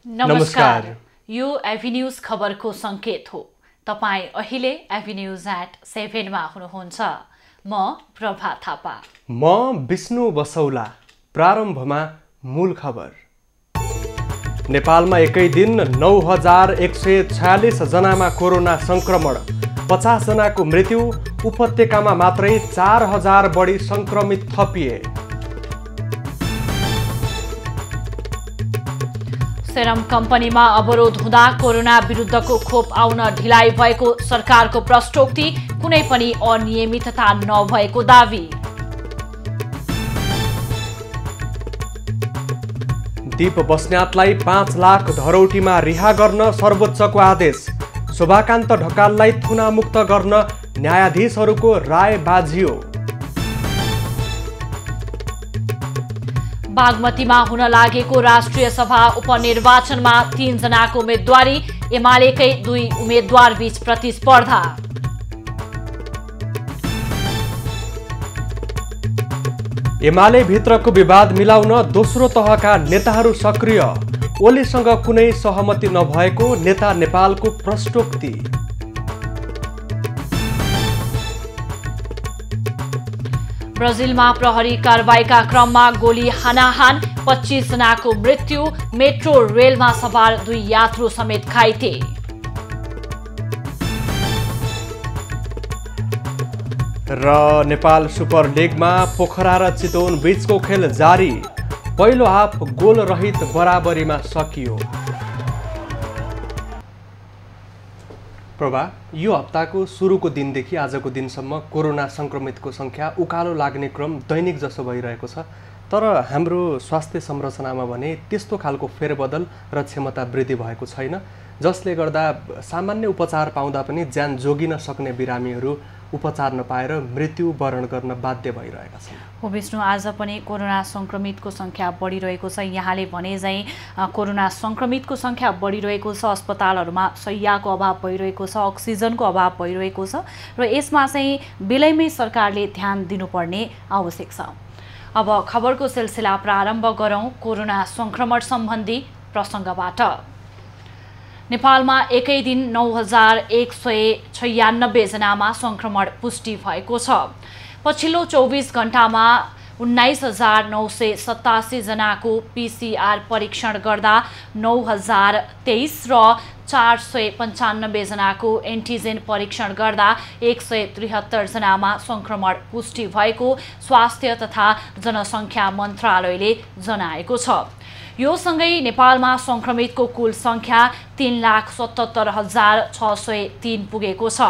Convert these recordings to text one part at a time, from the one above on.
नमस्कार, यो एभिन्यूज खबरको संकेत हो। तपाई अहिले एभिन्यूज@7 मा हुनुहुन्छ। म प्रभा थापा। म विष्णु बसौला। प्रारम्भमा मूल खबर। नेपालमा एकै दिन 9146 जनामा कोरोना संक्रमण, 50 जनाको मृत्यु। उपत्यकामा मात्रै 4000 बढी संक्रमित थपिए। सेरम कम्पनीमा अवरोध हुँदा कोरोना विरुद्धको खोप आउन ढिलाइ भएको सरकारको प्रश्नोक्ति, कुनै पनि अनियमितता नभएको दावी। दीप बस्नेतलाई 5 लाख धरौटीमा रिहा गर्न सर्वोच्चको आदेश। शोभाकान्त ढकाललाई थुनामुक्त गर्न न्यायाधीशहरूको राय बाजियो। बागमतीमा हुन लागेको राष्ट्रिय सभा उपनिर्वाचनमा 3 जनाको उम्मेदवारी, एमालेकै 2 उम्मेदवार बीच प्रतिस्पर्धा। एमाले भित्रको विवाद मिलाउन दोस्रो तहका नेताहरू सक्रिय। ओलीसँग कुनै सहमति नभएको नेता नेपालको प्रश्नोक्ति। ब्राजिलमा प्रहरी कारबाहीका क्रममा गोली हानाहान, 25 जनाको मृत्यु। मेट्रो रेलमा सवार 2 यात्रु समेत घाइते। र नेपाल सुपर लिगमा पोखरा र चितवन बीचको खेल जारी। पहिलो हाफ गोल रहित बराबरीमा सकियो। प्रभा, यो हप्ताको सुरुको दिनदेखि आजको दिनसम्म कोरोना संक्रमितको संख्या उकालो लाग्ने क्रम दैनिक जसो भइरहेको छ। तर हाम्रो स्वास्थ्य संरचनामा भने त्यस्तो खालको फेरबदल र क्षमता वृद्धि भएको छैन, जसले गर्दा सामान्य उपचार पाउँदा पनि ज्यान जोगिन सक्ने बिरामीहरू उपचार नपाएर मृत्यु वरण गर्न बाध्य भइरहेका छन्। हो विष्णु, आज पनि कोरोना संक्रमितको संख्या बढिरहेको छ। यहाँले भने चाहिँ कोरोना संक्रमितको संख्या बढिरहेको छ। अस्पतालहरूमा शय्याको अभाव भइरहेको छ, अक्सिजनको अभाव भइरहेको छ र यसमा चाहिँ बेलैमै सरकारले ध्यान दिनुपर्ने आवश्यक छ। अब खबरको सिलसिला प्रारम्भ गरौँ कोरोना संक्रमण सम्बन्धी प्रसङ्गबाट। नेपालमा एकै दिन 9196 जनामा संक्रमण पुष्टि भएको छ। पछिल्लो 24 घण्टामा 19987 जनाको PCR परीक्षण गर्दा 9023 र 495 जनाको एन्टिजेन परीक्षण गर्दा 173 जनामा संक्रमण पुष्टि भएको स्वास्थ्य तथा जनसङ्ख्या मन्त्रालयले जनाएको छ। यो सँगै नेपालमा संक्रमितको कुल संख्या 3,77,603 पुगेको छ।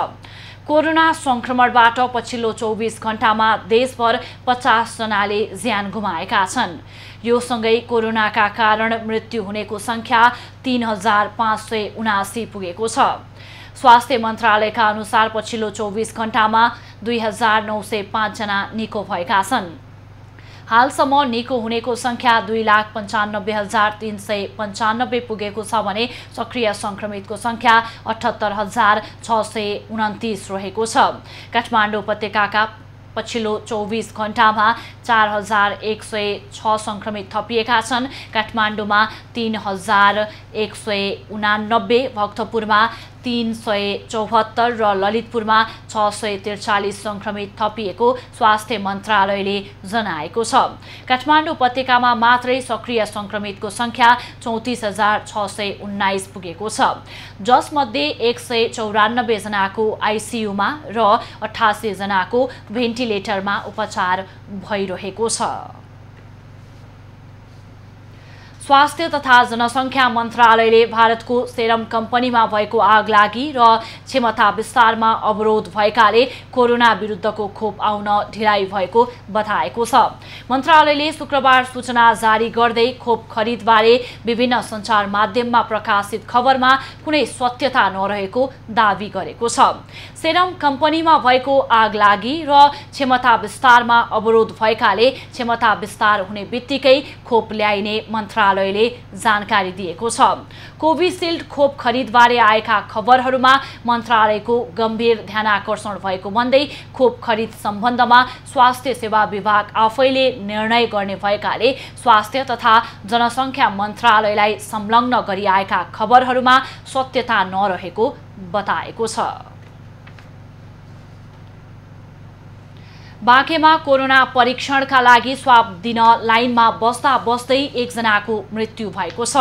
कोरोना संक्रमणबाट पछिल्लो 24 घण्टामा देशभर 50 जनाले ज्यान गुमाएका छन्। यो सँगै कोरोनाका कारण मृत्यु हुनेको संख्या 3579 पुगेको छ। स्वास्थ्य मन्त्रालयका अनुसार पछिल्लो 24 घण्टामा 2905 जना निको भएका छन्। हालसम्म निको हुनेको संख्या 2,95,395 पुगेको छ भने सक्रिय संक्रमितको संख्या 78,629 रहेको छ। काठमाडौँ उपत्यकाका पछिल्लो 24 घण्टामा 4106 संक्रमित थपिएका छन्। काठमाडौँमा 3189, भक्तपुरमा 374 र ललितपुरमा 643 संक्रमित थपिएको स्वास्थ्य मन्त्रालयले जनाएको छ। काठमाडौँ उपत्यकामा मात्रै सक्रिय संक्रमितको संख्या 34619 पुगेको छ, जसमध्ये 194 जनाको आइसियुमा र 88 जनाको भेन्टिलेटरमा उपचार भइरहेको छ। स्वास्थ्य तथा जनसङ्ख्या मन्त्रालयले भारतको सेरम कम्पनीमा भएको आगलागी र क्षमता विस्तारमा अवरोध भएकाले कोरोना विरुद्धको खोप आउन ढिलाइ भएको बताएको छ। मन्त्रालयले शुक्रबार सूचना जारी गर्दै खोप खरिदबारे विभिन्न सञ्चार माध्यममा प्रकाशित खबरमा कुनै सत्यता नरहेको दावी गरेको छ। सेरम कम्पनीमा भएको आगलागी र क्षमता विस्तारमा अवरोध भएकाले क्षमता विस्तार हुने बित्तिकै खोप ल्याइने मन्त्रालयले जानकारी दिएको छ। कोभिसिल्ड खोप खरिदबारे आएका खबरहरूमा मन्त्रालयको गम्भीर ध्यानाकर्षण भएको भन्दै खोप खरिद सम्बन्धमा स्वास्थ्य सेवा विभाग आफैले निर्णय गर्ने भएकाले स्वास्थ्य तथा जनसङ्ख्या मन्त्रालयलाई संलग्न गरी आएका खबरहरूमा सत्यता नरहेको बताएको छ। बाँकेमा कोरोना परीक्षणका लागि स्वाब दिन लाइनमा बस्दा बस्दै एकजनाको मृत्यु भएको छ।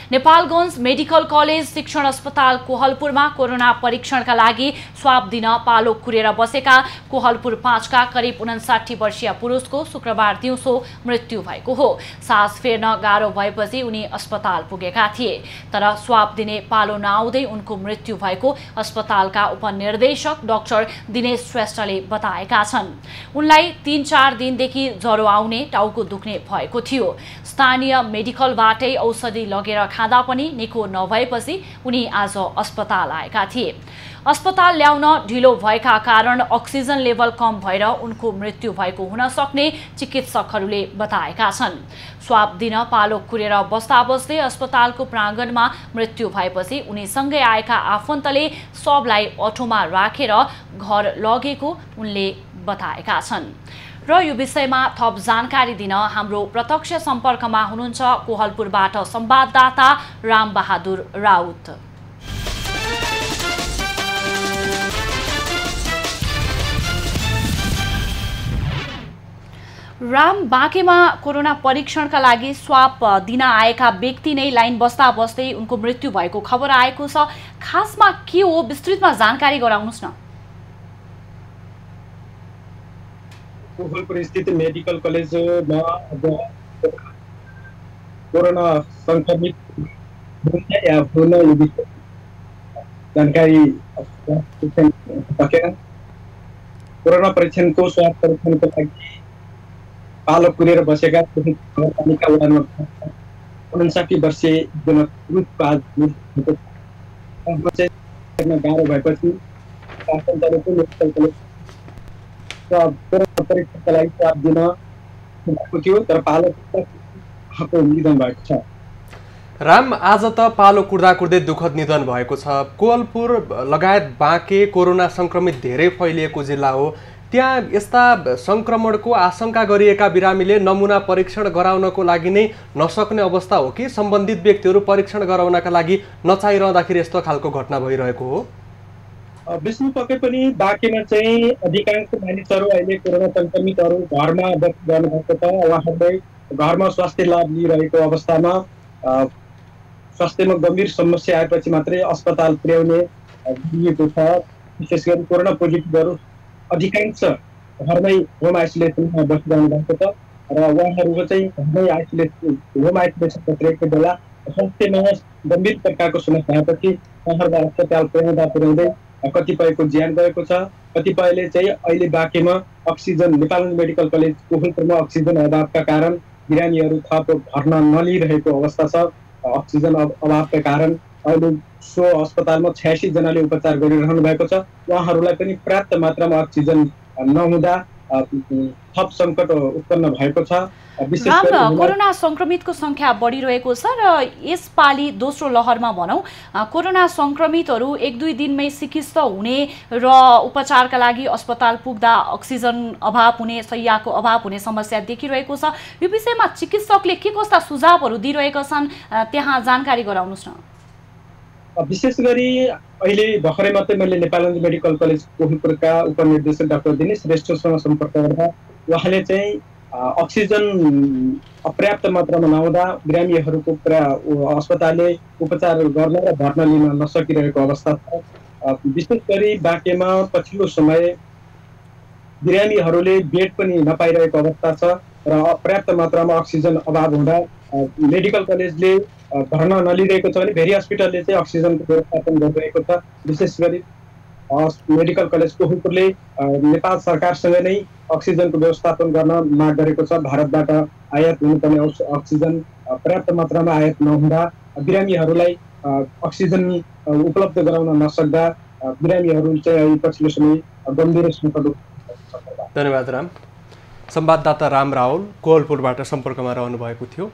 नेपालगञ्ज मेडिकल कलेज शिक्षण अस्पताल कोहलपुरमा कोरोना परीक्षणका लागि स्वाब दिन पालो कुरेर बसेका कोहलपुर 5 का करिब 59 वर्षीय पुरुषको शुक्रबार दिउँसो मृत्यु भएको हो। सास फेर्न गाह्रो भएपछि उनी अस्पताल पुगेका थिए, तर स्वाब दिने पालो नआउँदै उनको मृत्यु भएको अस्पतालका उपनिर्देशक डाक्टर दिनेश श्रेष्ठले बताएका छन्। उनलाई 3-4 दिनदेखि ज्वरो आउने, टाउको दुख्ने भएको थियो। स्थानीय मेडिकलबाटै औषधि लगेर खाँदा पनि निको नभएपछि उनी आज अस्पताल आएका थिए। अस्पताल ल्याउन ढिलो भएका कारण अक्सिजन लेभल कम भएर उनको मृत्यु भएको हुन सक्ने चिकित्सकहरूले बताएका छन्। स्वाब दिन पालो कुरेर बस्दा बस्दै अस्पतालको प्राङ्गणमा मृत्यु भएपछि उनीसँगै आएका आफन्तले शवलाई अठोमा राखेर घर लगेको उनले बताएका छन्। र यो विषयमा थप जानकारी दिन हाम्रो प्रत्यक्ष सम्पर्कमा हुनुहुन्छ कोहलपुरबाट संवाददाता रामबहादुर राउत। राम, बाँकेमा कोरोना परीक्षणका लागि स्वाब दिन आएका व्यक्ति नै लाइन बस्दा बस्दै उनको मृत्यु भएको खबर आएको छ। खासमा के हो, विस्तृतमा जानकारी गराउनुस् न। कोहलपुर स्थित मेडिकल कलेजमा कोरोना संक्रमित या हुन जानकारी सकेन। कोरोना परीक्षणको स्वाब परीक्षणको लागि पालो कुरेर बसेका नगरपालिका वडा नम्बर 59 वर्षीय पुरुषको आज गाह्रो भएपछि मेडिकल कलेज कोरोना परीक्षणका लागि स्वाब दिन भएको थियो, तर पालो निधन भएको छ। राम, आज त पालो कुर्दा कुर्दै दुःखद निधन भएको छ। कोहलपुर लगायत बाँके कोरोना संक्रमित धेरै फैलिएको जिल्ला हो। त्यहाँ यस्ता संक्रमणको आशंका गरिएका बिरामीले नमुना परीक्षण गराउनको लागि नै नसक्ने अवस्था हो कि सम्बन्धित व्यक्तिहरू परीक्षण गराउनका लागि नचाहिरहँदाखेरि यस्तो खालको घटना भइरहेको हो? विष्णु, पक्कै पनि बाँकेमा चाहिँ अधिकांश मानिसहरू अहिले कोरोना संक्रमितहरू घरमा बस्दै गर्नुभएको छ। उहाँहरूले घरमा स्वास्थ्य लाभ लिइरहेको अवस्थामा स्वास्थ्यमा गम्भीर समस्या आएपछि मात्रै अस्पताल पुर्याउने दिएको छ। विशेष गरी कोरोना पोजिटिभहरू अधिकांश घरमै होम आइसोलेसनमा बसिरहनु भएको छ र उहाँहरूको चाहिँ घरमै होम आइसोलेसन बसिरहेको बेला स्वास्थ्यमा गम्भीर प्रकारको समस्या आएपछि उहाँहरूलाई अस्पताल पुर्याउँदै कतिपयको ज्यान गएको छ। कतिपयले चाहिँ अहिले बाँकेमा अक्सिजन, नेपाल मेडिकल कलेज कोहलपुरमा अक्सिजन अभावका कारण बिरामीहरू थप भर्ना नलिइरहेको अवस्था छ। अक्सिजन अभावका कारण अहिले सो अस्पतालमा 86 जनाले उपचार गरिरहनु भएको छ। उहाँहरूलाई पनि पर्याप्त मात्रामा अक्सिजन नहुँदा थप सङ्कट उत्पन्न भएको छ। कोरोना संक्रमितको संख्या बढिरहेको छ र यसपालि दोस्रो लहरमा भनौँ कोरोना संक्रमितहरू 1-2 दिनमै सिकिस्त हुने र उपचारका लागि अस्पताल पुग्दा अक्सिजन अभाव हुने, शैय्याको अभाव हुने समस्या देखिरहेको छ। यो विषयमा चिकित्सकले के कस्ता सुझावहरू दिइरहेका छन्, त्यहाँ जानकारी गराउनुस् न। विशेष गरी अहिले भर्खरै मात्रै मैले नेपालगञ्ज मेडिकल कलेज कोहलपुरका उपनिर्देशक डाक्टर दिनेश श्रेष्ठसँग सम्पर्क गर्दा उहाँले चाहिँ अक्सिजन अपर्याप्त मात्रामा नहुँदा बिरामीहरूको अस्पतालले उपचार गर्न र भर्ना लिन नसकिरहेको अवस्था छ। विशेष गरी बाँकेमा पछिल्लो समय बिरामीहरूले बेड पनि नपाइरहेको अवस्था छ र पर्याप्त मात्रामा अक्सिजन अभाव हुँदा मेडिकल कलेजले भर्ना नलिरहेको छ भने भेरी हस्पिटलले चाहिँ अक्सिजनको व्यवस्थापन गरिरहेको छ। विशेष गरी मेडिकल कलेज कोहलपुरले नेपाल सरकारसँग नै अक्सिजनको व्यवस्थापन गर्न माग गरेको छ। भारतबाट आयात हुनुपर्ने अक्सिजन पर्याप्त मात्रामा आयात नहुँदा बिरामीहरूलाई अक्सिजन उपलब्ध गराउन नसक्दा बिरामीहरू चाहिँ अहिले पछिल्लो समय गम्भीर सङ्कट। धन्यवाद राम। संवाददाता राम रावल कोवलपुरबाट सम्पर्कमा रहनुभएको थियो।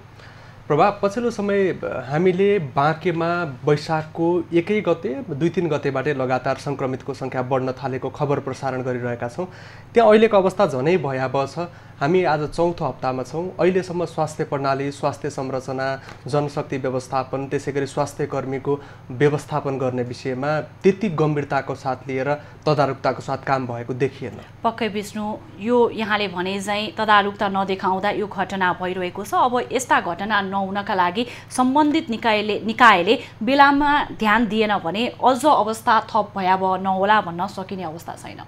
प्रभा, पछिल्लो समय हामीले बाँकेमा वैशाखको 1 गते 2-3 गतेबाटै लगातार सङ्क्रमितको सङ्ख्या बढ्न थालेको खबर प्रसारण गरिरहेका छौँ। त्यहाँ अहिलेको अवस्था झनै भयावह छ। हामी आज 4औं हप्तामा छौँ। अहिलेसम्म स्वास्थ्य प्रणाली, स्वास्थ्य संरचना, जनशक्ति व्यवस्थापन, त्यसै गरी स्वास्थ्य कर्मीको व्यवस्थापन गर्ने विषयमा त्यति गम्भीरताको साथ लिएर तदारुकताको साथ काम भएको देखिएन। पक्कै विष्णु, यो यहाँले भने चाहिँ तदारुकता नदेखाउँदा यो घटना भइरहेको छ। अब यस्ता घटना नहुनका लागि सम्बन्धित निकायले बेलामा ध्यान दिएन भने अझ अवस्था थप भयावह नहोला भन्न सकिने अवस्था छैन।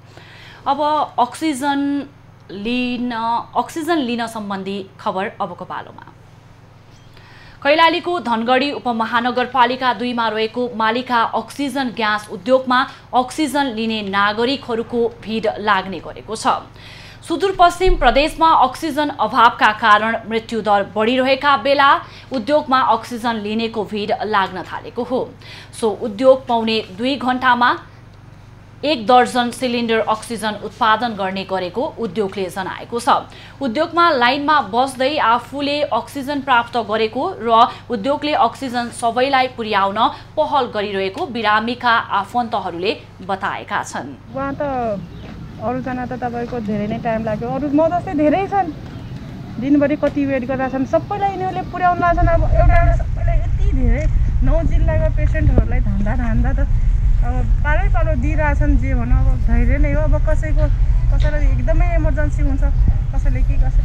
अब अक्सिजन लिन सम्बन्धी खबर अबको पालोमा। कैलालीको धनगढी उपमहानगरपालिका 2 मा रहेको मालिका अक्सिजन ग्यास उद्योगमा अक्सिजन लिने नागरिकहरूको भिड लाग्ने गरेको छ। सुदूरपश्चिम प्रदेशमा अक्सिजन अभावका कारण मृत्युदर बढिरहेका बेला उद्योगमा अक्सिजन लिनेको भिड लाग्न थालेको हो। सो उद्योग पाउने 2 घण्टामा 1 दर्जन सिलिन्डर अक्सिजन उत्पादन गर्ने गरेको उद्योगले जनाएको छ। उद्योगमा लाइनमा बस्दै आफूले अक्सिजन प्राप्त गरेको र उद्योगले अक्सिजन सबैलाई पुर्याउन पहल गरिरहेको बिरामीका आफन्तहरूले बताएका छन्। उहाँ त अरूजना त तपाईँको धेरै नै टाइम लाग्यो, अरू म जस्तै धेरै छन्, दिनभरि कति वेट गरेका छन्, सबैलाई यिनीहरूले पुर्याउनु भएको छन्। अब एउटा सबैलाई यति धेरै 9 जिल्लाका पेसेन्टहरूलाई धान्दा त अब पालो दिइरहेछन्। जे भनौँ अब धैर्य नै हो। अब कसैलाई एकदमै इमर्जेन्सी हुन्छ, कसैले के गर्छ।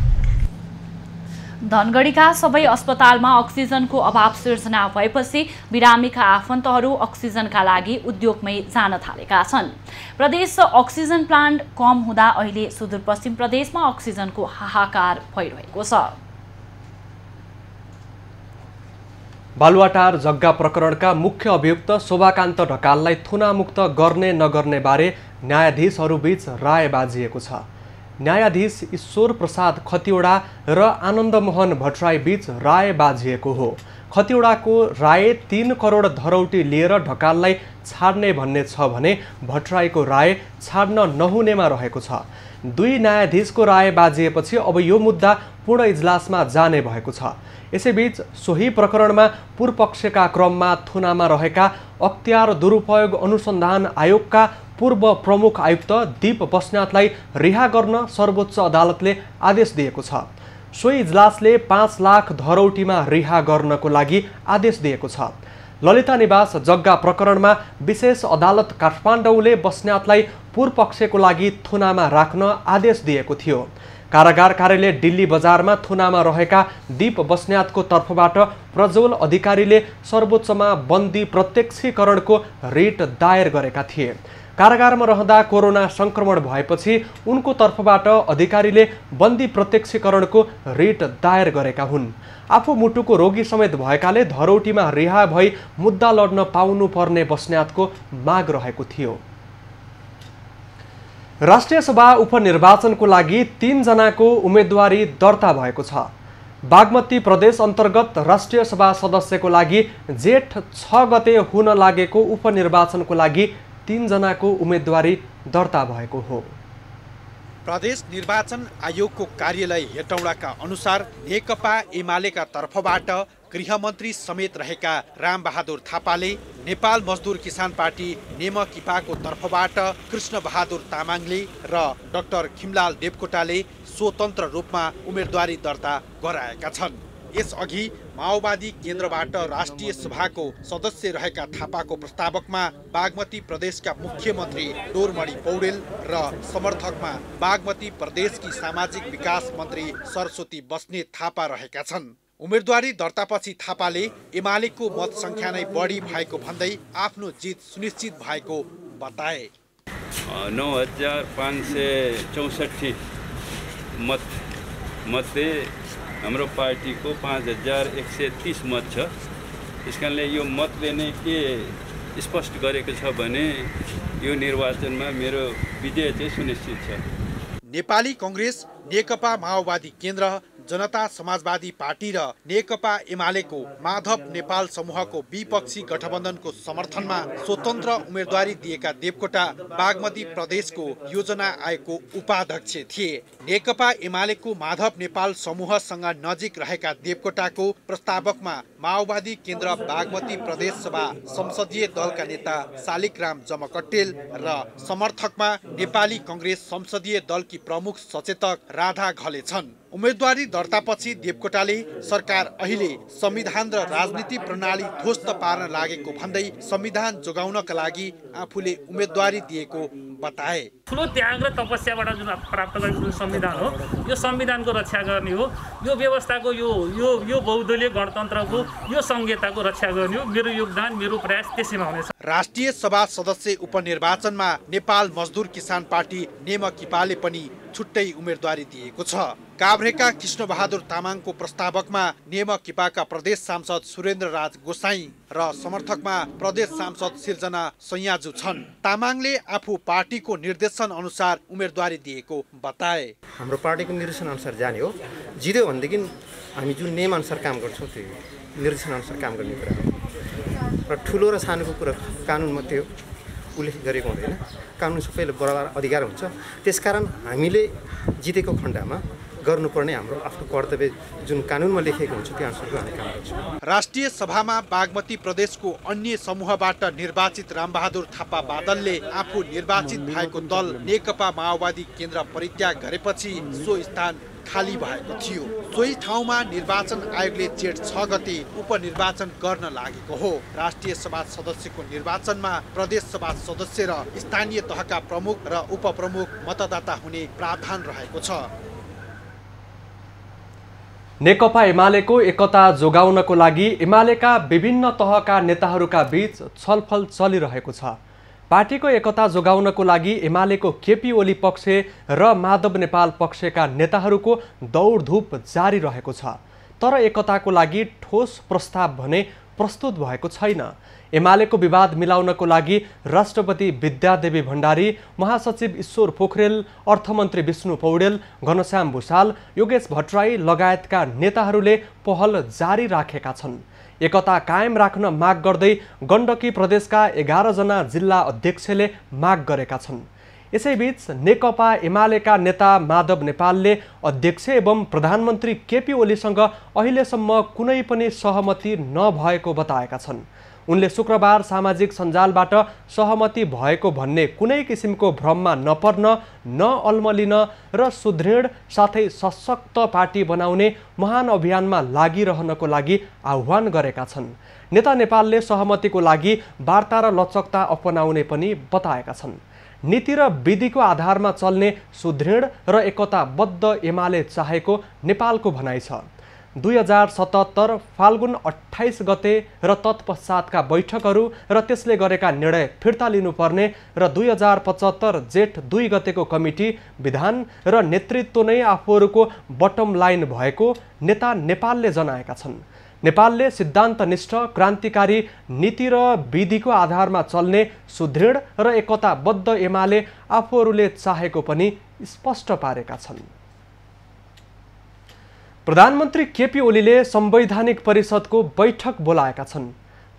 धनगढीका सबै अस्पतालमा अक्सिजनको अभाव सिर्जना भएपछि बिरामीका आफन्तहरू अक्सिजनका लागि उद्योगमै जान थालेका छन्। प्रदेश अक्सिजन प्लान्ट कम हुँदा अहिले सुदूरपश्चिम प्रदेशमा अक्सिजनको हाहाकार भइरहेको छ। बालुवाटार जग्गा प्रकरणका मुख्य अभियुक्त शोभाकान्त ढकाललाई थुनामुक्त गर्ने नगर्ने बारे न्यायाधीशहरूबीच राय बाजिएको छ। न्यायाधीश ईश्वर प्रसाद खतिवडा र आनन्दमोहन भट्टराई बीच राय बाजिएको हो। खतिवडाको राय 3 करोड धरौटी लिएर ढकाललाई छाड्ने भन्ने छ भने भट्टराईको राय छाड्न नहुनेमा रहेको छ। 2 न्यायाधीशको राय बाजिएपछि अब यो मुद्दा पूर्ण इजलासमा जाने भएको छ। यसैबीच सोही प्रकरणमा पूर्वपक्षका क्रममा थुनामा रहेका अख्तियार दुरुपयोग अनुसन्धान आयोगका पूर्व प्रमुख आयुक्त दीप बस्नेतलाई रिहा गर्न सर्वोच्च अदालतले आदेश दिएको छ। सोही इजलासले 5 लाख धरौटीमा रिहा गर्नको लागि आदेश दिएको छ। ललिता निवास जग्गा प्रकरणमा विशेष अदालत काठमाडौँले बस्नेतलाई पूर्वपक्षको लागि थुनामा राख्न आदेश दिएको थियो। कारागार कार्यालय दिल्ली बजारमा थुनामा रहेका दीप बस्नेतको तर्फबाट प्रज्वल अधिकारीले सर्वोच्चमा बन्दी प्रत्यक्षीकरणको रिट दायर गरेका थिए। कारागारमा रहँदा कोरोना संक्रमण भएपछि उनको तर्फबाट अधिकारीले बन्दी प्रत्यक्षीकरणको रिट दायर गरेका हुन्। आफू मुटुको रोगी समेत भएकाले धरौटीमा रिहा भई मुद्दा लड्न पाउनुपर्ने बस्नेतको माग रहेको थियो। राष्ट्रिय सभा उपनिर्वाचनको लागि 3 जनाको उम्मेदवारी दर्ता भएको छ। बागमती प्रदेश अन्तर्गत राष्ट्रिय सभा सदस्यको लागि जेठ 6 गते हुन लागेको उपनिर्वाचनको लागि 3 जनाको उम्मेदवारी दर्ता भएको हो। प्रदेश निर्वाचन आयोगको कार्यालय हेटौडाका अनुसार नेकपा एमालेका तर्फबाट गृहमन्त्री समेत रहेका रामबहादुर थापाले, नेपाल मजदुर किसान पार्टी नेमकिपाको तर्फबाट कृष्ण बहादुर तामाङले र डाक्टर खिमलाल देवकोटाले स्वतन्त्र रूपमा उम्मेदवारी दर्ता गराएका छन्। यसअघि माओवादी केन्द्रबाट राष्ट्रिय सभाको सदस्य रहेका थापाको प्रस्तावकमा बागमती प्रदेशका मुख्यमन्त्री डोरमणि पौडेल र समर्थकमा बागमती प्रदेशकी सामाजिक विकास मन्त्री सरस्वती बस्नेत थापा रहेका छन्। उम्मेदवारी दर्तापछि थापाले एमालेको मत संख्या नै बढी भएको भन्दै आफ्नो जित सुनिश्चित भएको बताए। 9564 मत मध्ये हाम्रो पार्टीको 5130 मत छ। त्यसकारणले यो मतले नै के स्पष्ट गरेको छ भने यो निर्वाचनमा मेरो विजय चाहिँ सुनिश्चित छ। नेपाली कांग्रेस, नेकपा माओवादी केन्द्र, जनता समाजवादी पार्टी र नेकपा एमालेको माधव नेपाल समूहको विपक्षी गठबन्धनको समर्थनमा स्वतन्त्र उम्मेदवारी दिएका देवकोटा बागमती प्रदेशको योजना आयोगको उपाध्यक्ष थिए। नेकपा एमालेको माधव नेपाल समूहसँग नजिक रहेका देवकोटाको प्रस्तावकमा माओवादी केन्द्र बागमती प्रदेश सभा संसदीय दलका नेता शालिग्राम जमकट्टेल र समर्थकमा नेपाली कांग्रेस संसदीय दलकी प्रमुख सचेतक राधा घले छन्। उम्मेदवारी दर्तापछि देवकोटाले सरकार अहिले संविधान र राजनीति प्रणाली ध्वस्त पार्न लागेको भन्दै संविधान जोगाउनका लागि आफूले उम्मेदवारी दिएको बताए। ठुलो त्याग र तपस्याबाट जुन प्राप्त गरेको संविधान हो, यो संविधानको रक्षा गर्ने हो, यो व्यवस्थाको यो बहुदलीय गणतन्त्रको यो संहिताको रक्षा गर्ने हो। मेरो योगदान, मेरो प्रयास त्यसैमा हुनेछ। राष्ट्रिय सभा सदस्य उपनिर्वाचनमा नेपाल मजदुर किसान पार्टी नेमकिपाले पनि छुट्टै उम्मेदवारी दिएको छ। काभ्रेका कृष्णबहादुर तामाङको प्रस्तावकमा नेमकिपाका प्रदेश सांसद सुरेन्द्र राज गोसाई र समर्थकमा प्रदेश सांसद सिर्जना सैयाजु छन्। तामाङले आफू पार्टीको निर्देशन अनुसार उम्मेदवारी दिएको बताए। हाम्रो पार्टीको निर्देशन अनुसार जाने हो। जित्यो भनेदेखि हामी जुन नियम अनुसार काम गर्छौँ त्यो निर्देशन अनुसार काम गर्ने कुरा हो र ठुलो र सानोको कुरा कानुनमा त्यो उल्लेख गरेको हुँदैन। कानुन सबैले बराबर अधिकार हुन्छ। त्यसकारण हामीले जितेको खण्डमा गर्नुपर्ने हाम्रो आफ्नो कर्तव्य जुन कानुनमा लेखेको हुन्छ त्यो अनुसारको हामी काम गर्छौँ। राष्ट्रिय सभामा बागमती प्रदेशको अन्य समूहबाट निर्वाचित रामबहादुर थापा बादलले आफू निर्वाचित भएको दल नेकपा माओवादी केन्द्र परित्याग गरेपछि सो स्थान खाली भएको थियो। सोही ठाउँमा निर्वाचन आयोगले जेठ 6 गते उपनिर्वाचन गर्न लागेको हो। राष्ट्रिय सभा सदस्यको निर्वाचनमा प्रदेश सभा सदस्य र स्थानीय तहका प्रमुख र उपप्रमुख मतदाता हुने प्रावधान रहेको छ। नेकपा एमालेको एकता जोगाउनको लागि एमालेका विभिन्न तहका नेताहरूका बीच छलफल चलिरहेको छ। पार्टीको एकता जोगाउनको लागि एमालेको केपी ओली पक्ष र माधव नेपाल पक्षका नेताहरूको दौडधुप जारी रहेको छ। तर एकताको लागि ठोस प्रस्ताव भने प्रस्तुत भएको छैन। एमालेको विवाद मिलाउनको लागि राष्ट्रपति विद्यादेवी भण्डारी, महासचिव ईश्वर पोखरेल, अर्थमन्त्री विष्णु पौडेल, घनश्याम भुषाल, योगेश भट्टराई लगायतका नेताहरूले पहल जारी राखेका छन्। एकता कायम राख्न माग गर्दै गण्डकी प्रदेशका 11 जना जिल्ला अध्यक्षले माग गरेका छन्। यसैबीच नेकपा एमालेका नेता माधव नेपालले अध्यक्ष एवं प्रधानमन्त्री केपी ओलीसँग अहिलेसम्म कुनै पनि सहमति नभएको बताएका छन्। उनले शुक्रबार सामाजिक सञ्जालबाट सहमति भएको भन्ने कुनै किसिमको भ्रममा नपर्न, नअल्मलिन र सुदृढ साथै सशक्त पार्टी बनाउने महान अभियानमा लागिरहनको लागि आह्वान गरेका छन्। नेता नेपालले सहमतिको लागि वार्ता र लचकता अपनाउने पनि बताएका छन्। नीति र विधिको आधारमा चल्ने सुदृढ र एकताबद्ध एमाले चाहेको नेपालको भनाइ छ। 2077 फाल्गुन 28 गते र तत्पश्चातका बैठकहरू र त्यसले गरेका निर्णय फिर्ता लिनुपर्ने र 2075 जेठ 2 गतेको कमिटी विधान र नेतृत्व नै आफूहरूको बटम लाइन भएको नेता नेपालले जनाएका छन्। नेपालले सिद्धान्तनिष्ठ क्रान्तिकारी नीति र विधिको आधारमा चल्ने सुदृढ र एकताबद्ध एमाले आफूहरूले चाहेको पनि स्पष्ट पारेका छन्। प्रधानमन्त्री केपी ओलीले संवैधानिक परिषदको बैठक बोलाएका छन्।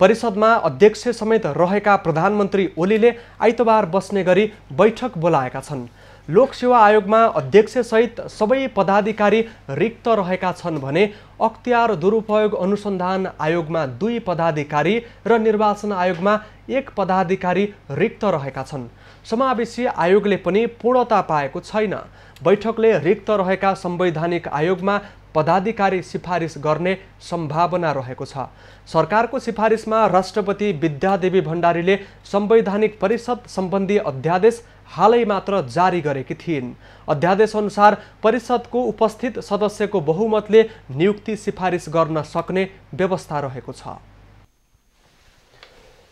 परिषदमा अध्यक्ष समेत रहेका प्रधानमन्त्री ओलीले आइतबार बस्ने गरी बैठक बोलाएका छन्। लोकसेवा आयोगमा अध्यक्षसहित सबै पदाधिकारी रिक्त रहेका छन् भने अख्तियार दुरुपयोग अनुसन्धान आयोगमा 2 पदाधिकारी र निर्वाचन आयोगमा 1 पदाधिकारी रिक्त रहेका छन्। समावेशी आयोगले पनि पूर्णता पाएको छैन। बैठकले रिक्त रहेका संवैधानिक आयोगमा पदाधिकारी सिफारिस गर्ने सम्भावना रहेको छ। सरकारको सिफारिसमा राष्ट्रपति विद्यादेवी भण्डारीले संवैधानिक परिषद सम्बन्धी अध्यादेश हालै मात्र जारी गरेकी थिइन्। अध्यादेश अनुसार परिषदको उपस्थित सदस्यको बहुमतले नियुक्ति सिफारिस गर्न सक्ने व्यवस्था रहेको छ।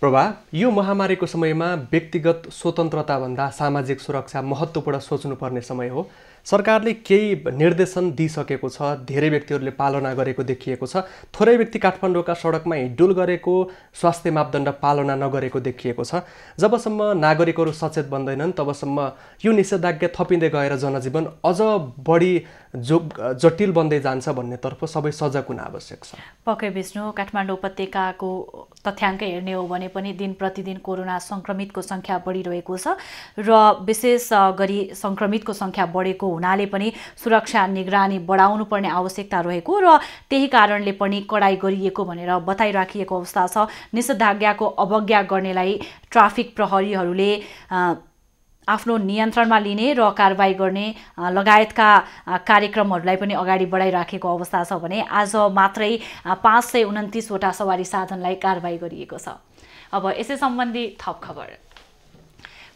प्रभा, यो महामारीको समयमा व्यक्तिगत स्वतन्त्रताभन्दा सामाजिक सुरक्षा महत्त्वपूर्ण सोच्नुपर्ने समय हो। सरकारले केही निर्देशन दिइसकेको छ, धेरै व्यक्तिहरूले पालना गरेको देखिएको छ, थोरै व्यक्ति काठमाडौँका सडकमा हिँडडुल गरेको, स्वास्थ्य मापदण्ड पालना नगरेको देखिएको छ। जबसम्म नागरिकहरू सचेत बन्दैनन् तबसम्म यो निषेधाज्ञा थपिँदै गएर जनजीवन अझ बढी जटिल बन्दै जान्छ भन्नेतर्फ सबै सजग हुन आवश्यक छ। पक्कै विष्णु, काठमाडौँ उपत्यकाको तथ्याङ्क हेर्ने हो भने पनि दिन प्रतिदिन कोरोना सङ्क्रमितको सङ्ख्या बढिरहेको छ र विशेष गरी सङ्क्रमितको सङ्ख्या बढेको हुनाले पनि सुरक्षा निगरानी बढाउनु पर्ने आवश्यकता रहेको र त्यही कारणले पनि कडाई गरिएको भनेर बताइराखिएको अवस्था छ। निषेधाज्ञाको अवज्ञा गर्नेलाई ट्राफिक प्रहरीहरूले आफ्नो नियन्त्रणमा लिने र कारबाही गर्ने लगायतका कार्यक्रमहरूलाई पनि अगाडि बढाइराखेको अवस्था छ भने आज मात्रै 529 वटा सवारी साधनलाई कारबाही गरिएको छ। अब यसै सम्बन्धी थप खबर।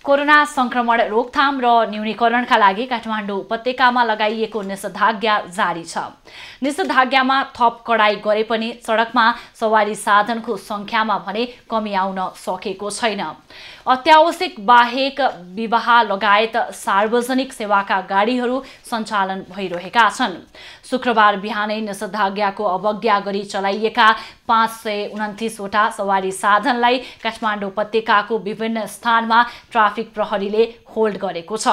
कोरोना संक्रमण रोकथाम र न्यूनीकरणका लागि काठमाडौँ उपत्यकामा लगाइएको निषेधाज्ञा जारी छ। निषेधाज्ञामा थप कडाई गरे पनि सडकमा सवारी साधनको सङ्ख्यामा भने कमी आउन सकेको छैन। अत्यावश्यक बाहेक विवाह लगायत सार्वजनिक सेवाका गाडीहरू सञ्चालन भइरहेका छन्। शुक्रबार बिहानै निषेधाज्ञाको अवज्ञा गरी चलाइएका 529 वटा सवारी साधनलाई काठमाडौँ उपत्यकाको विभिन्न स्थानमा ट्राफिक प्रहरीले होल्ड गरेको छ,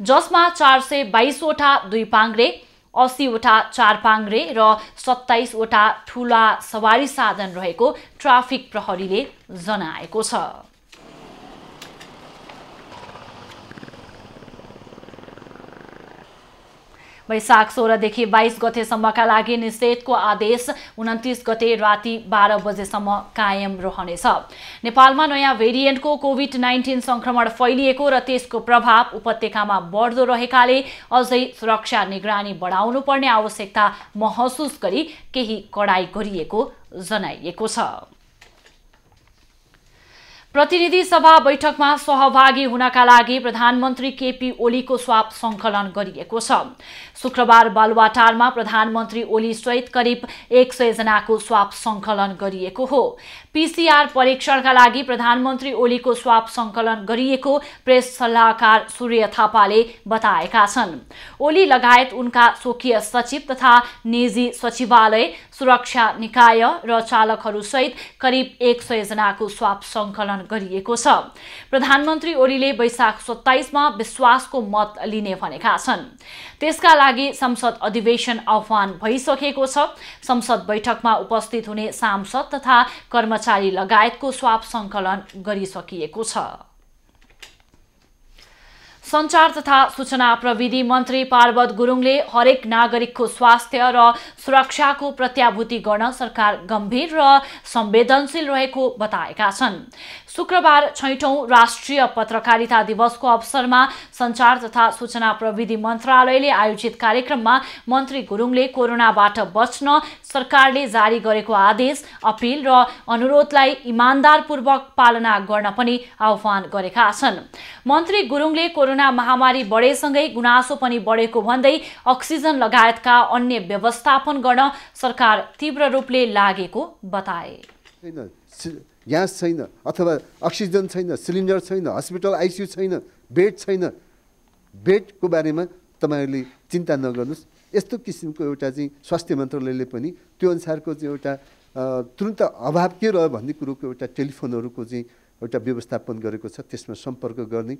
जसमा 422 वटा दुई पाङ्ग्रे, 80 वटा चार पाङ्ग्रे र 27 वटा ठूला सवारी साधन रहेको ट्राफिक प्रहरीले जनाएको छ। वैशाख 16 देखि 22 गतेसम्मका लागि निषेधको आदेश 29 गते राति 12 बजेसम्म कायम रहनेछ। नेपालमा नयाँ भेरिएन्टको कोभिड-19 संक्रमण फैलिएको र त्यसको प्रभाव उपत्यकामा बढ्दो रहेकाले अझै सुरक्षा निगरानी बढाउनु पर्ने आवश्यकता महसुस गरी केही कडाई गरिएको जनाइएको छ। प्रतिनिधि सभा बैठकमा सहभागी हुनका लागि प्रधानमन्त्री केपी ओलीको स्वाब सङ्कलन गरिएको छ। शुक्रबार बालुवाटारमा प्रधानमन्त्री ओली सहित करिब 100 जनाको स्वाब सङ्कलन गरिएको हो। पीसीआर परीक्षणका लागि प्रधानमन्त्री ओलीको स्वाब सङ्कलन गरिएको प्रेस सल्लाहकार सूर्य थापाले बताएका छन्। ओली लगायत उनका स्वकीय सचिव तथा निजी सचिवालय, सुरक्षा निकाय र चालकहरू सहित करिब 100 जनाको स्वाब सङ्कलन गरिएको छ। प्रधानमन्त्री ओलीले वैशाख 27 मा विश्वासको मत लिने भनेका छन्। त्यसका लागि संसद अधिवेशन आह्वान भइसकेको छ। संसद बैठकमा उपस्थित हुने सांसद तथा कर्मचारी लगायतको स्वाब सङ्कलन गरिसकिएको छ। सञ्चार तथा सूचना प्रविधि मन्त्री पार्वत गुरुङले हरेक नागरिकको स्वास्थ्य र सुरक्षाको प्रत्याभूति गर्न सरकार गम्भीर र संवेदनशील रहेको बताएका छन्। शुक्रबार 6औं राष्ट्रिय पत्रकारिता दिवसको अवसरमा सञ्चार तथा सूचना प्रविधि मन्त्रालयले आयोजित कार्यक्रममा मन्त्री गुरुङले कोरोनाबाट बच्न सरकारले जारी गरेको आदेश, अपिल र अनुरोधलाई इमानदारपूर्वक पालना गर्न पनि आह्वान गरेका छन्। मन्त्री गुरुङले कोरोना महामारी बढेसँगै गुनासो पनि बढेको भन्दै अक्सिजन लगायतका अन्य व्यवस्थापन गर्न सरकार तीव्र रूपले लागेको बताए। ग्यास छैन अथवा अक्सिजन छैन, सिलिन्डर छैन, हस्पिटल आइसियु छैन, बेड छैन, बेडको बारेमा तपाईँहरूले चिन्ता नगर्नुहोस्। यस्तो किसिमको एउटा चाहिँ स्वास्थ्य मन्त्रालयले पनि त्यो अनुसारको चाहिँ एउटा तुरन्त अभाव के रह्यो भन्ने कुरोको एउटा टेलिफोनहरूको चाहिँ एउटा व्यवस्थापन गरेको छ, त्यसमा सम्पर्क गर्ने।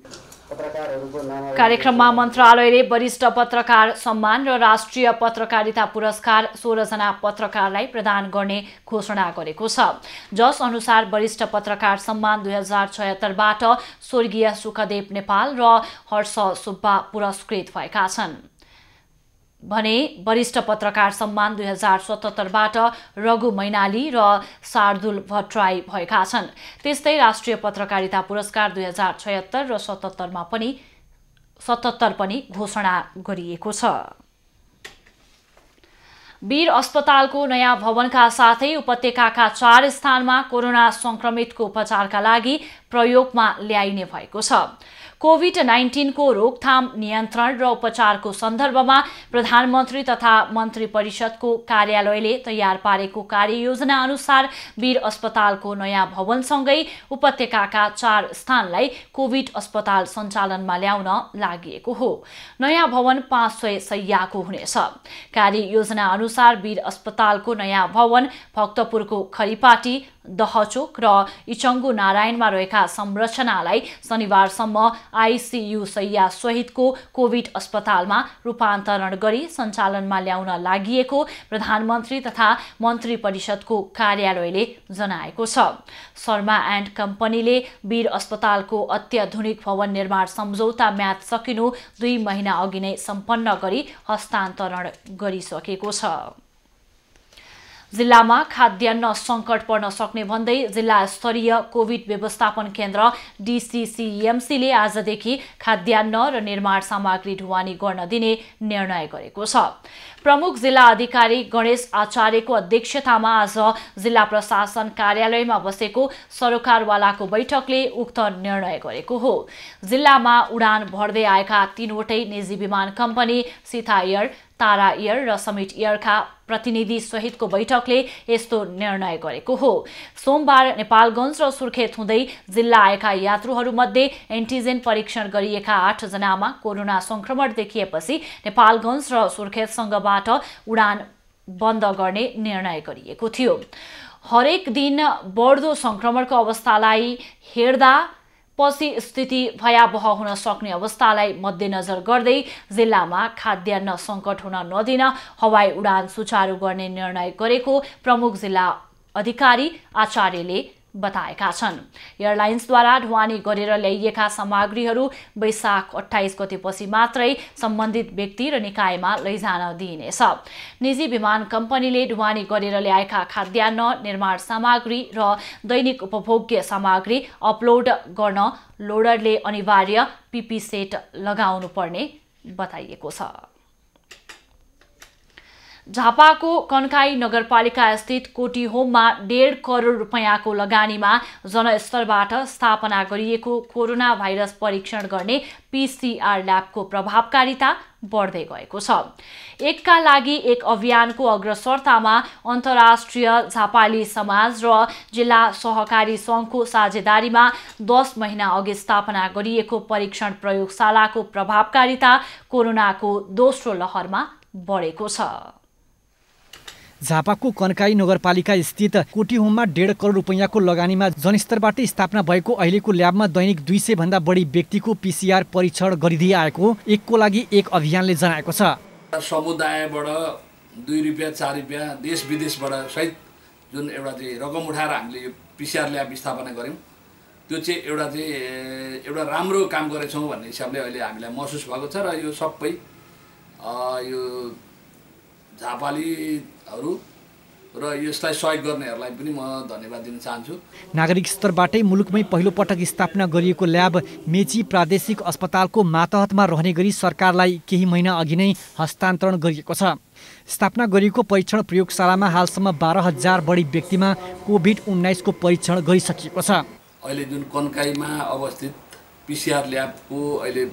कार्यक्रममा मन्त्रालयले वरिष्ठ पत्रकार सम्मान र राष्ट्रिय पत्रकारिता पुरस्कार 16 जना पत्रकारलाई प्रदान गर्ने घोषणा गरेको छ, जस अनुसार वरिष्ठ पत्रकार सम्मान 2076 बाट स्वर्गीय सुखदेव नेपाल र हर्ष सुब्बा पुरस्कृत भएका छन् भने वरिष्ठ पत्रकार सम्मान 2077 बाट रघु मैनाली र शार्दुल भट्टराई भएका छन्। त्यस्तै राष्ट्रिय पत्रकारिता पुरस्कार 2076 र 77 पनि घोषणा गरिएको छ। वीर अस्पतालको नयाँ भवनका साथै उपत्यकाका 4 स्थानमा कोरोना संक्रमितको उपचारका लागि प्रयोगमा ल्याइने भएको छ। कोभिड-19 को रोकथाम, नियन्त्रण र उपचारको सन्दर्भमा प्रधानमन्त्री तथा मन्त्री परिषदको कार्यालयले तयार पारेको कार्ययोजना अनुसार वीर अस्पतालको नयाँ भवनसँगै उपत्यकाका 4 स्थानलाई कोभिड अस्पताल सञ्चालनमा ल्याउन लागि हो। नयाँ भवन 500 शय्याको हुनेछ। कार्ययोजना अनुसार वीर अस्पतालको नयाँ भवन भक्तपुरको खरिपाटी, दहचोक र इचङ्गु नारायणमा रहेका संरचनालाई शनिबारसम्म आइसियु शय्या सहितको कोभिड अस्पतालमा रूपान्तरण गरी सञ्चालनमा ल्याउन लागि प्रधानमन्त्री तथा मन्त्री परिषदको कार्यालयले जनाएको छ। शर्मा एन्ड कम्पनीले वीर अस्पतालको अत्याधुनिक भवन निर्माण सम्झौता म्याद सकिनु 2 महिना अघि नै सम्पन्न गरी हस्तान्तरण गरिसकेको छ। जिल्लामा खाद्यान्न सङ्कट पर्न सक्ने भन्दै जिल्ला स्तरीय कोभिड व्यवस्थापन केन्द्र DCCMCले आजदेखि खाद्यान्न र निर्माण सामग्री ढुवानी गर्न दिने निर्णय गरेको छ। प्रमुख जिल्ला अधिकारी गणेश आचार्यको अध्यक्षतामा आज जिल्ला प्रशासन कार्यालयमा बसेको सरोकारवालाको बैठकले उक्त निर्णय गरेको हो। जिल्लामा उडान भर्दै आएका 3वटै निजी विमान कम्पनी सीता एयर, तारा एयर र समिट एयरका प्रतिनिधि सहितको बैठकले यस्तो निर्णय गरेको हो। सोमबार नेपालगञ्ज र सुर्खेत हुँदै जिल्ला आएका यात्रुहरूमध्ये एन्टिजेन परीक्षण गरिएका 8 जनामा कोरोना संक्रमण देखिएपछि नेपालगञ्ज र सुर्खेतसँगबाट उडान बन्द गर्ने निर्णय गरिएको थियो। हरेक दिन बढ्दो संक्रमणको अवस्थालाई हेर्दा पछि स्थिति भयावह हुन सक्ने अवस्थालाई मध्यनजर गर्दै जिल्लामा खाद्यान्न सङ्कट हुन नदिन हवाई उडान सुचारू गर्ने निर्णय गरेको प्रमुख जिल्ला अधिकारी आचार्यले बताएका छन्। एयरलाइन्सद्वारा ढुवानी गरेर ल्याइएका सामग्रीहरू वैशाख 28 गतेपछि मात्रै सम्बन्धित व्यक्ति र निकायमा लैजान दिइनेछ। निजी विमान कम्पनीले ढुवानी गरेर ल्याएका खाद्यान्न, निर्माण सामग्री र दैनिक उपभोग्य सामग्री अपलोड गर्न लोडरले अनिवार्य PP सेट लगाउनु पर्ने बताइएको छ। झापाको कन्काई नगरपालिका स्थित कोटी होममा 1.5 करोड रुपैयाँको लगानीमा जनस्तरबाट स्थापना गरिएको कोरोना भाइरस परीक्षण गर्ने PCR ल्याबको प्रभावकारिता बढ्दै गएको छ। एकका लागि एक अभियानको अग्रसरतामा अन्तर्राष्ट्रिय झापाली समाज र जिल्ला सहकारी सङ्घको साझेदारीमा 10 महिना अघि स्थापना गरिएको परीक्षण प्रयोगशालाको प्रभावकारिता कोरोनाको दोस्रो लहरमा बढेको छ। झापाको कन्काई नगरपालिका स्थित कोटी होममा 1.5 करोड रुपैयाँको लगानीमा जनस्तरबाट स्थापना भएको अहिलेको ल्याबमा दैनिक 200 भन्दा बढी व्यक्तिको PCR परीक्षण गरिदिई आएको एकको लागि एक अभियानले जनाएको छ। समुदायबाट 2 रुपैयाँ 4 रुपैयाँ देश विदेशबाट सहित जुन एउटा चाहिँ रकम उठाएर हामीले यो PCR ल्याब स्थापना गऱ्यौँ, त्यो चाहिँ एउटा राम्रो काम गरेछौँ भन्ने हिसाबले अहिले हामीलाई महसुस भएको छ। र यो सबै यो झापालीहरू र यसलाई सहयोग गर्नेहरूलाई पनि म धन्यवाद दिन चाहन्छु। नागरिक स्तरबाटै मुलुकमै पहिलो पटक स्थापना गरिएको ल्याब मेची प्रादेशिक अस्पतालको मातहतमा रहने गरी सरकारलाई केही महिना अघि नै हस्तान्तरण गरिएको छ। स्थापना गरिएको परीक्षण प्रयोगशालामा हालसम्म 12,000 बढी व्यक्तिमा कोभिड-19 को परीक्षण गरिसकिएको छ। अहिले जुन कन्काईमा अवस्थित PCR ल्याबको अहिले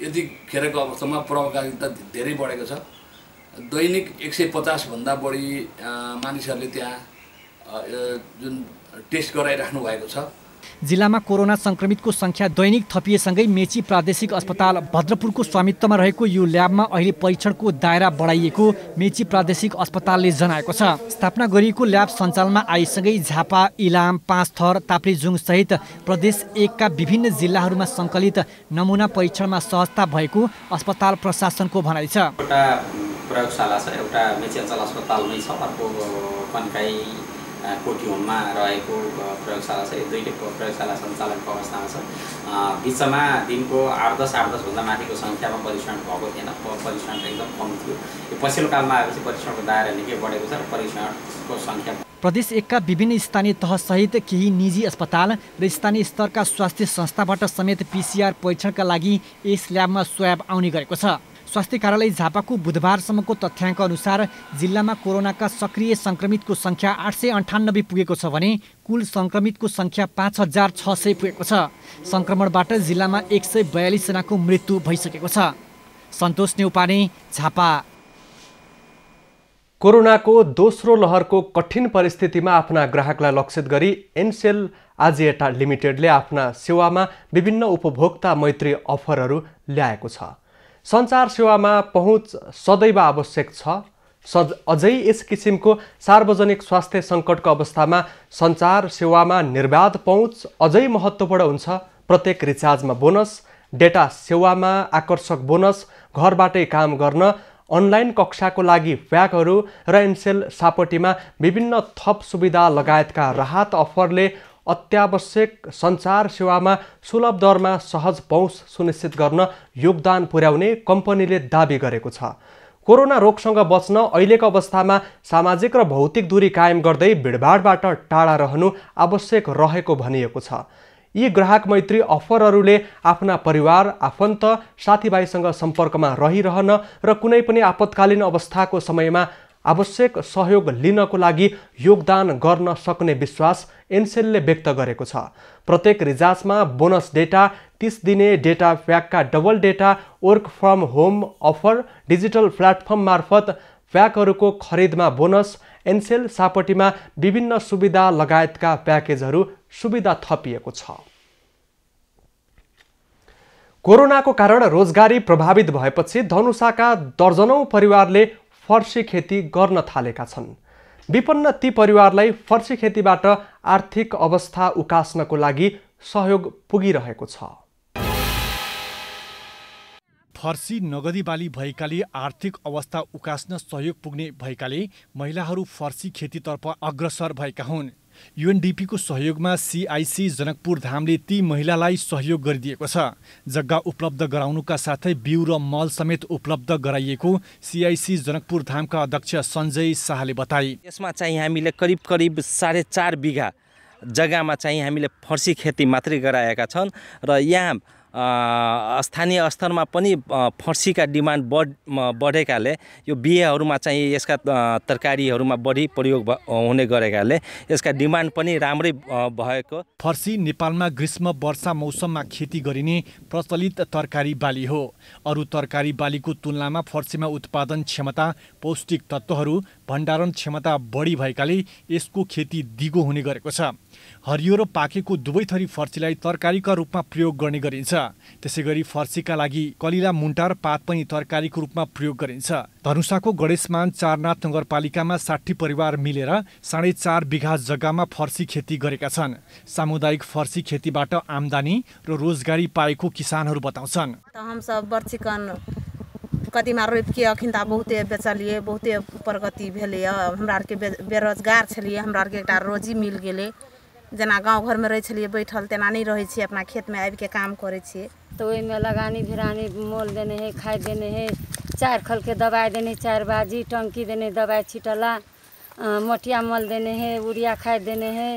यतिखेरको अवस्थामा प्रभावकारिता धेरै बढेको छ। दैनिक 150 भन्दा बढी मानिसहरूले त्यहाँ जुन टेस्ट गराइराख्नु भएको छ। जिल्लामा कोरोना संक्रमितको संख्या दैनिक थपिएसँगै मेची प्रादेशिक अस्पताल भद्रपुरको स्वामित्वमा रहेको यो ल्याबमा अहिले परीक्षणको दायरा बढाइएको मेची प्रादेशिक अस्पतालले जनाएको छ। स्थापना गरिएको ल्याब सञ्चालनमा आइसँगै झापा, इलाम, पाँचथर, ताप्लेजुङ सहित प्रदेश 1 का विभिन्न जिल्लाहरूमा सङ्कलित नमुना परीक्षणमा सहजता भएको अस्पताल प्रशासनको भनाइ छ। एउटा प्रयोगशाला छ, एउटा मेची अञ्चल अस्पतालमै छ, अर्को कन्काई कोटी होममा रहेको प्रयोगशाला छ। यो दुईटै प्रयोगशाला सञ्चालनको अवस्थामा छ। बिचमा दिनको 8-10 भन्दा माथिको सङ्ख्यामा परीक्षण भएको थिएन। परीक्षण एकदम कम थियो। यो पछिल्लो कालमा आएपछि परीक्षणको दायरा निकै बढेको छ र परीक्षणको सङ्ख्या प्रदेश 1 का विभिन्न स्थानीय तहसहित केही निजी अस्पताल र स्थानीय स्तरका स्वास्थ्य संस्थाबाट समेत PCR परीक्षणका लागि यस ल्याबमा स्वाब आउने गरेको छ। स्वास्थ्य कार्यालय झापाको बुधबारसम्मको तथ्याङ्क अनुसार जिल्लामा कोरोनाका सक्रिय सङ्क्रमितको सङ्ख्या 898 पुगेको छ भने कुल सङ्क्रमितको सङ्ख्या 5600 पुगेको छ। सङ्क्रमणबाट जिल्लामा 142 जनाको मृत्यु भइसकेको छ। सन्तोष नेउपाने, झापा। कोरोनाको दोस्रो लहरको कठिन परिस्थितिमा आफ्ना ग्राहकलाई लक्षित गरी एनसेल आजिएटा लिमिटेडले आफ्ना सेवामा विभिन्न उपभोक्ता मैत्री अफरहरू ल्याएको छ। सञ्चार सेवामा पहुँच सदैव आवश्यक छ। अझै यस किसिमको सार्वजनिक स्वास्थ्य सङ्कटको अवस्थामा सञ्चार सेवामा निर्बाध पहुँच अझै महत्त्वपूर्ण हुन्छ। प्रत्येक रिचार्जमा बोनस, डेटा सेवामा आकर्षक बोनस, घरबाटै काम गर्न, अनलाइन कक्षाको लागि प्याकहरू र एनसेल सापटीमा विभिन्न थप सुविधा लगायतका राहत अफरले अत्यावश्यक सञ्चार सेवामा सुलभ दरमा सहज पहुँच सुनिश्चित गर्न योगदान पुर्याउने कम्पनीले दाबी गरेको छ। कोरोना रोगसँग बच्न अहिलेको अवस्थामा सामाजिक र भौतिक दूरी कायम गर्दै भिडभाडबाट टाढा रहनु आवश्यक रहेको भनिएको छ। यी ग्राहक मैत्री अफरहरूले आफ्ना परिवार, आफन्त, साथीभाइसँग सम्पर्कमा रहिरहन र कुनै पनि आपतकालीन अवस्थाको समयमा आवश्यक सहयोग लिनको लागि योगदान गर्न सक्ने विश्वास एनसेलले व्यक्त गरेको छ। प्रत्येक रिचार्जमा बोनस डेटा, 30 दिने डेटा प्याकका double data, work from home offer, digital platform मार्फत प्याकहरूको खरिदमा बोनस, एनसेल सापटीमा विभिन्न सुविधा लगायतका प्याकेजहरू सुविधा थपिएको छ। कोरोनाको कारण रोजगारी प्रभावित भएपछि धनुषाका दर्जनौं परिवारले फर्सी खेती गर्न थालेका छन्। विपन्न ती परिवारलाई फर्सी खेतीबाट आर्थिक अवस्था उकास्नको लागि सहयोग पुगिरहेको छ। फर्सी नगदी बाली भएकाले आर्थिक अवस्था उकास्न सहयोग पुग्ने भएकाले महिलाहरू फर्सी खेतीतर्फ अग्रसर भएका हुन्। यूएनडीपीको सहयोगमा सीआईसी जनकपुर धामले ती महिलालाई सहयोग गरिदिएको छ। जग्गा उपलब्ध गराउनुका साथै बिउ र मल समेत उपलब्ध गराइएको सीआईसी जनकपुर धामका अध्यक्ष सञ्जय शाहले बताए। यसमा चाहिँ हामीले करिब 4.5 बिघा जग्गामा चाहिँ हामीले फर्सी खेती मात्रै गराएका छन् र यहाँ स्थानीय स्तरमा पनि फर्सीका डिमान्ड बढेकाले यो बिहेहरूमा चाहिँ यसका तरकारीहरूमा बढी प्रयोग हुने गरेकाले यसका डिमान्ड पनि राम्रै भएको। फर्सी नेपालमा ग्रीष्म वर्षा मौसममा खेती गरिने प्रचलित तरकारी बाली हो। अरू तरकारी बालीको तुलनामा फर्सीमा उत्पादन क्षमता, पौष्टिक तत्त्वहरू, भण्डारण क्षमता बढी भएकाले यसको खेती दिगो हुने गरेको छ। हरियो र पाकेको दुवै थरी फर्सीलाई तरकारीका रूपमा प्रयोग गर्ने गरिन्छ। त्यसैगरी फर्सीका लागि कलिला, मुन्टा र पात पनि तरकारीको रूपमा प्रयोग गरिन्छ। धनुषाको गणेशमान चारनाथ नगरपालिकामा 60 परिवार मिलेर 4.5 बिघा जग्गामा फर्सी खेती गरेका छन्। सामुदायिक फर्सी खेतीबाट आम्दानी र रोजगारी पाएको किसानहरू बताउँछन्। हम सब बर्चिकन कतिमा रोपिके अखिन त बहुते बेचलिए, बहुते प्रगति भेलै। हमरा आरके बेरोजगार छलिए, हमरा आरके एकटा रोजी मिल गेलै। जेना गाँव घर में रहे छलिए बैठल तेना नहीं रहे छी, अपना खेत में आबि के काम करे छी। तो ओहि में लगानी भिरानी मोल देने है, खाद देने है, 4 खल के दवाई देने, 4 बाजी टंकी देने, दवाई छिटला, मोटिया मल देने है, यूरिया खाद देने है,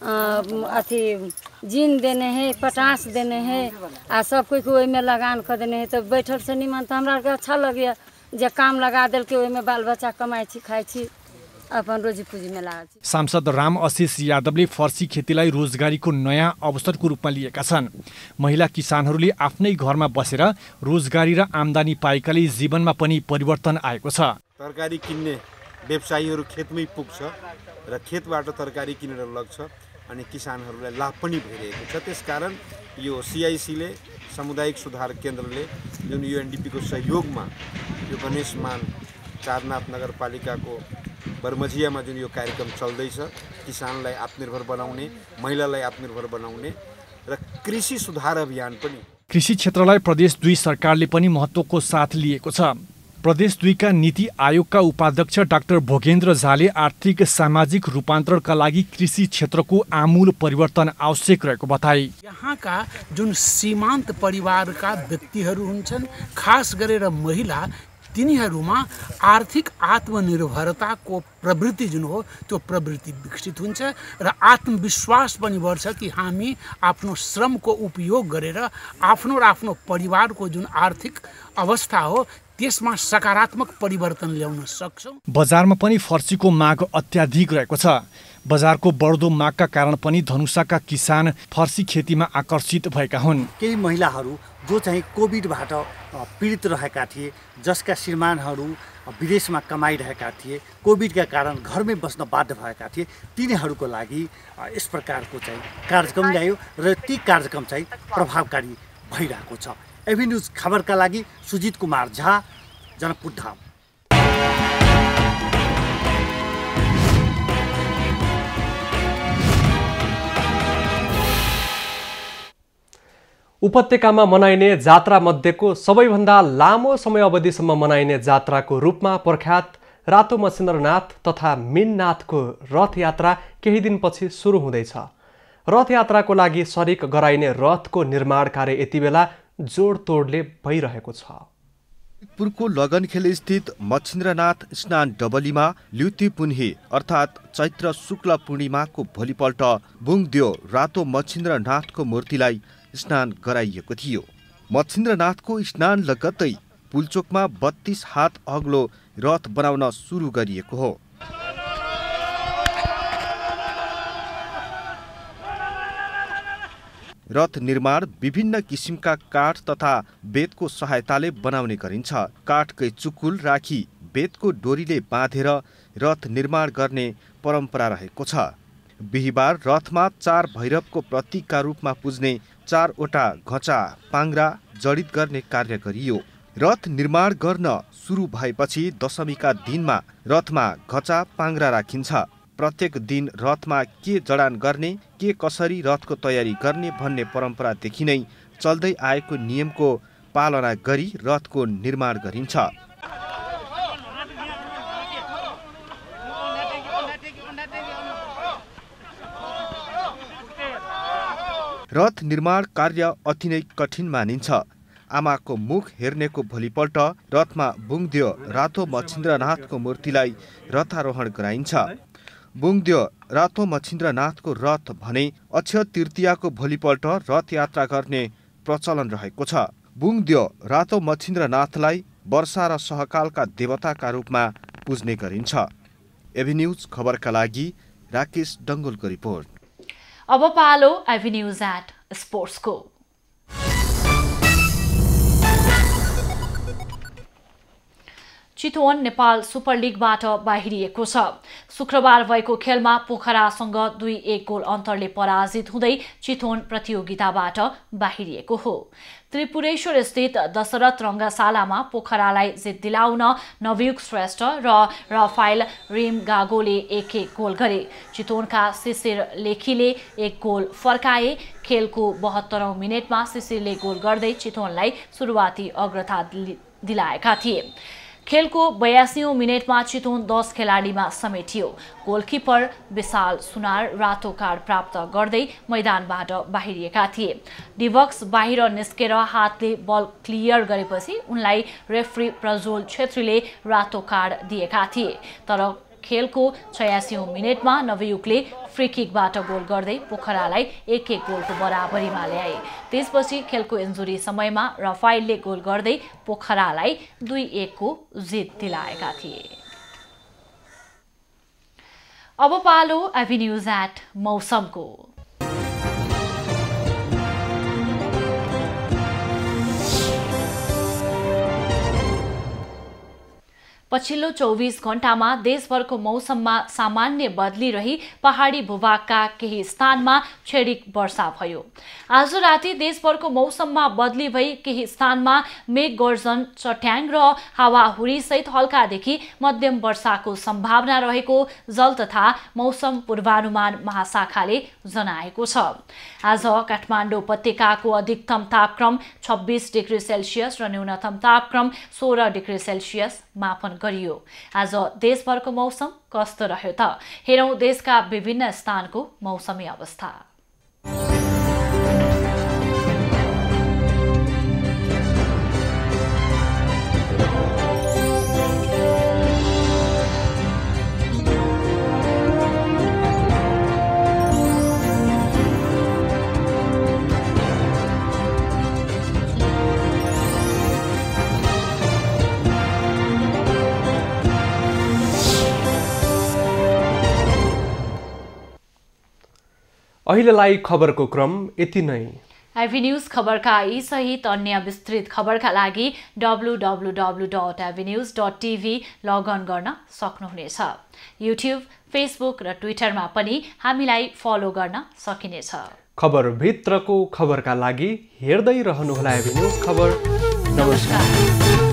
अथी जीन देने है, पटास देने है, आ सब कोई ओहि में लगान कर देने है। तो बैठल से निमन तो हमरा अच्छा लगे जे काम लगा दिल के ओहि में बाल बच्चा कमाई छी, खाई छी, अपन रोजी पूजी में लाग। सांसद राम आशिष यादवले फर्सी खेतीलाई रोजगारीको नयाँ अवसरको रूपमा लिएका छन्। महिला किसानहरूले आफ्नै घरमा बसेर रोजगारी र आम्दानी पाएकाले जीवनमा पनि परिवर्तन आएको छ। तरकारी किन्ने व्यवसायीहरू खेतमै पुग्छ र खेतबाट तरकारी किनेर लग्छ अनि किसानहरूलाई लाभ पनि भइरहेको छ। त्यसकारण यो सीआईसीले सामुदायिक सुधार केन्द्रले जुन यूएनडीपीको सहयोगमा यो गणेशमान चारनाथ नगरपालिकाको बर्मझियामा जुन यो कार्यक्रम चल्दैछ, किसानलाई आत्मनिर्भर बनाउने, महिलालाई आत्मनिर्भर बनाउने र कृषि सुधार अभियान पनि। कृषि क्षेत्रलाई प्रदेश 2 सरकारले पनि महत्त्वको साथ लिएको छ। प्रदेश 2 का नीति आयोगका उपाध्यक्ष डाक्टर भोगेन्द्र झाले आर्थिक सामाजिक रूपान्तरणका लागि कृषि क्षेत्रको आमूल परिवर्तन आवश्यक रहेको बताए। यहाँका जुन सीमान्त परिवारका व्यक्तिहरू हुन्छन्, खास गरेर महिला, तिनीहरूमा आर्थिक आत्मनिर्भरताको प्रवृत्ति जुन हो त्यो प्रवृत्ति विकसित हुन्छ र आत्मविश्वास पनि बढ्छ कि हामी आफ्नो श्रमको उपयोग गरेर आफ्नो र आफ्नो परिवारको जुन आर्थिक अवस्था हो त्यसमा सकारात्मक परिवर्तन ल्याउन सक्छौँ। बजारमा पनि फर्सीको माग अत्याधिक रहेको छ। बजारको बढ्दो मागका कारण पनि धनुषाका किसान फर्सी खेतीमा आकर्षित भएका हुन्। केही महिलाहरू जो चाहिँ कोभिडबाट पीडित रहेका थिए, जसका श्रीमानहरू विदेशमा कमाइरहेका थिए, कोभिडका कारण घरमै बस्न बाध्य भएका थिए, तिनीहरूको लागि यस प्रकारको चाहिँ कार्यक्रम ल्यायो र ती कार्यक्रम चाहिँ प्रभावकारी भइरहेको छ। एभी न्युज खबरका लागि सुजित कुमार झा, जनकपुर धाम। उपत्यकामा मनाइने जात्रा मध्येको सबैभन्दा लामो समय अवधिसम्म मनाइने जात्राको रूपमा प्रख्यात रातो मच्छिन्द्रनाथ तथा मीननाथको रथयात्रा केही दिनपछि सुरु हुँदैछ। रथयात्राको लागि शरीक गराइने रथको निर्माण कार्य यति बेला जोडतोडले भइरहेको छ। पुरको लगनखेल स्थित मच्छिन्द्रनाथ स्नान डबलीमा ल्युती पुन्ही अर्थात् चैत्र शुक्ल पूर्णिमाको भोलिपल्ट बुङद्यो रातो मच्छिन्द्रनाथको मूर्तिलाई स्नान गराइएको थियो। मच्छिन्द्रनाथको स्नान लगत्तै पुलचोकमा 32 हात अग्लो रथ बनाउन सुरु गरिएको हो। रथ निर्माण विभिन्न किसिमका काठ तथा बेतको सहायताले बनाउने गरिन्छ। काठकै चुकुल राखी बेतको डोरीले बाँधेर रथ निर्माण गर्ने परम्परा रहेको छ। बिहिबार रथमा 4 भैरवको प्रतीकका रूपमा पुज्ने 4वटा घचा पाङ्ग्रा जडित गर्ने कार्य गरियो। रथ निर्माण गर्न सुरु भएपछि दशमीका दिनमा रथमा घचा पाङ्ग्रा राखिन्छ। प्रत्येक दिन रथमा के जडान गर्ने, के कसरी रथको तयारी गर्ने भन्ने परम्परादेखि नै चल्दै आएको नियमको पालना गरी रथको निर्माण गरिन्छ। रथ निर्माण कार्य अति नै कठिन मानिन्छ। आमाको मुख हेर्नेको भोलिपल्ट रथमा बुङद्यो रातो मच्छिन्द्रनाथको मूर्तिलाई रथारोहण गराइन्छ। बुङद्यो रातो मच्छिन्द्रनाथको रथ भने अक्षय तृतीयाको भोलिपल्ट रथ यात्रा गर्ने प्रचलन रहेको छ। बुङद्यो रातो मच्छिन्द्रनाथलाई वर्षा र सहकालका देवताका रूपमा पुज्ने गरिन्छ। एभी न्युज खबरका लागि राकेश डङ्गोलको रिपोर्ट। अब पालो एभी न्युज एट स्पोर्ट्सको। चितवन नेपाल सुपर लिगबाट बाहिरिएको छ। शुक्रबार भएको खेलमा पोखरासँग 2-1 गोल अन्तरले पराजित हुँदै चितवन प्रतियोगिताबाट बाहिरिएको हो। त्रिपुरेश्वर स्थित दशरथ रङ्गशालामा पोखरालाई जित दिलाउन नवयुग श्रेष्ठ र रफाइल रिमगागोले 1-1 गोल गरे। चितवनका शिशिर लेखीले 1 गोल फर्काए। खेलको 72औं मिनेटमा शिशिरले गोल गर्दै चितवनलाई सुरुवाती अग्रता दिलाएका थिए। खेलको 82औं मिनेटमा चितवन 10 खेलाडीमा समेटियो। गोलकिपर विशाल सुनार रातो कार्ड प्राप्त गर्दै मैदानबाट बाहिरिएका थिए। डिभक्स बाहिर निस्केर हातले बल क्लियर गरेपछि उनलाई रेफ्री प्रज्वल छेत्रीले रातो कार्ड दिएका थिए। तर खेलको 86औं मिनेटमा नवयुगले फ्री किकबाट गोल गर्दै पोखरालाई 1-1 गोलको बराबरीमा ल्याए। त्यसपछि खेलको इन्जुरी समयमा रफाइलले गोल गर्दै पोखरालाई 2-1 को जित दिलाएका थिए। अब पालो एभी न्युज एट मौसमको। पछिल्लो 24 घण्टामा देशभरको मौसममा सामान्य बदली रही पहाडी भूभागका केही स्थानमा छेडिक वर्षा भयो। आज राति देशभरको मौसममा बदली भई केही स्थानमा मेघ गर्जन, चट्याङ र हावाहुरी सहित हल्कादेखि मध्यम वर्षाको सम्भावना रहेको जल तथा मौसम पूर्वानुमान महाशाखाले जनाएको छ। आज काठमाडौँ उपत्यकाको अधिकतम तापक्रम 26 डिग्री सेल्सियस र न्यूनतम तापक्रम 16 डिग्री सेल्सियस मापन गरियो। आज देशभरको मौसम कस्तो रह्यो त हेरौं देशका विभिन्न स्थानको मौसमी अवस्था। अहिलेलाई खबरको क्रम यति नै। आइभी न्यूज खबरका यी सहित अन्य विस्तृत खबरका लागि www.ivnews.tv लगअन गर्न सक्नुहुनेछ। युट्युब, फेसबुक र ट्विटरमा पनि हामीलाई फलो गर्न सकिनेछ। खबरभित्रको खबरका लागि हेर्दै रहनुहोला आइभी न्यूज खबर। नमस्कार।